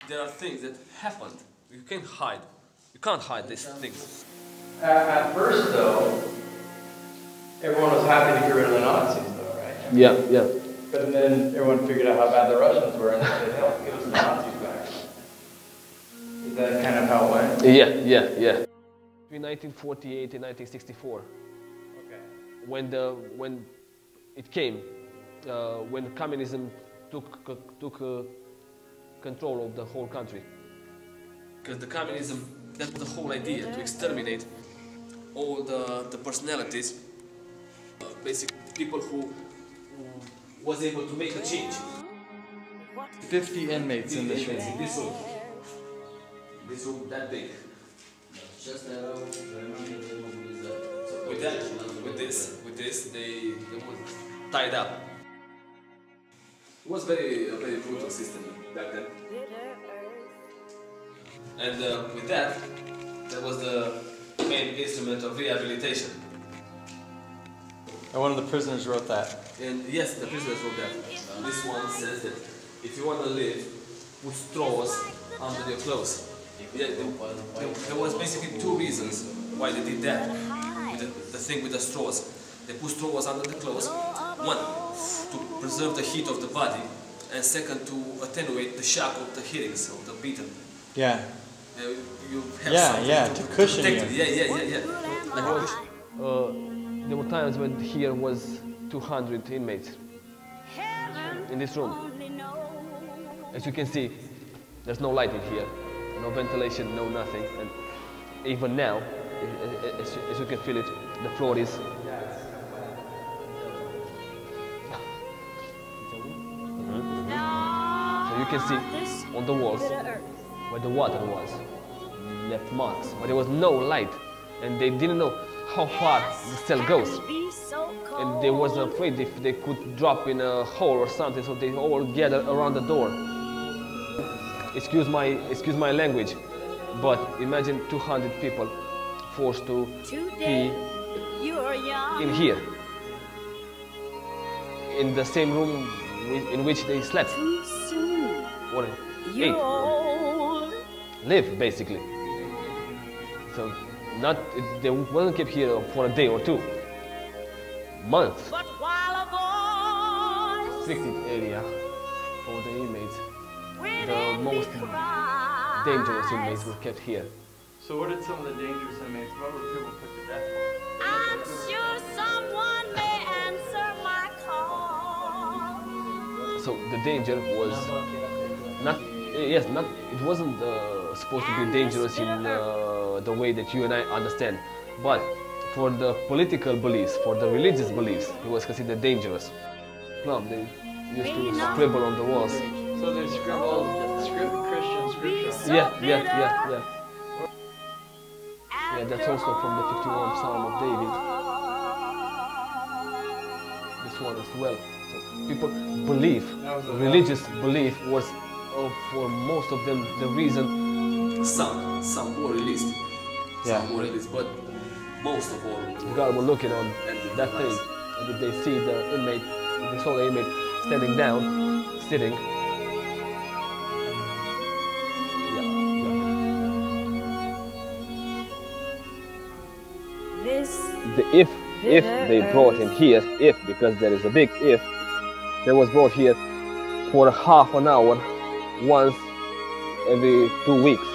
There are things that happened. You can't hide. You can't hide these things. At first, though, everyone was happy to get rid of the Nazis, though, right? Yeah, yeah. But then everyone figured out how bad the Russians were, and they said, "Hell, give us the Nazis back." Is that kind of how it went? Yeah. Between 1948 and 1964. Okay. When it came, when communism took control of the whole country. Because the communism, that was the whole idea, to exterminate all the personalities, basic people who was able to make a change. 50 inmates in this room. This room that big. So with this, they were tied up. It was a very brutal system back then. And with that was the main instrument of rehabilitation. And one of the prisoners wrote that. And yes, the prisoners wrote that. This one says that if you want to live, put straws under your clothes. Yeah, there was basically two reasons why they did that. With the thing with the straws. They put straws under the clothes. One, to preserve the heat of the body, and second, to attenuate the shock of the hearings of the beaten. Yeah. You have to cushion you. Yeah. There were times when here was 200 inmates in this room. As you can see, there's no light in here, no ventilation, no nothing. And even now, as you can feel it, the floor is... So you can see on the walls where the water was, left marks, but there was no light, and they didn't know how far the cell goes, and they was afraid if they could drop in a hole or something, so they all gathered around the door. Excuse my language, but imagine 200 people forced to be in here, in the same room in which they slept, or ate, or lived, basically. So they wasn't kept here for a day or two, months. Restricted area for the inmates. The most dangerous inmates were kept here. So what did some of the dangerous inmates, what were people put to death for? I'm sure someone may answer my call. So the danger was it wasn't supposed to be dangerous in the way that you and I understand, but for the political beliefs, for the religious beliefs, it was considered dangerous. They used to scribble on the walls. So they scribbled Christian scripture. Yeah. Yeah, that's also from the 51st Psalm of David. This one as well. So people believe, religious belief was, for most of them, the reason. Some were released. Some were released, but most of all. God were looking on that thing, and if they see the inmate, if they saw the inmate standing down, sitting. If they brought him here, because there is a big if, they was brought here for half an hour once every 2 weeks.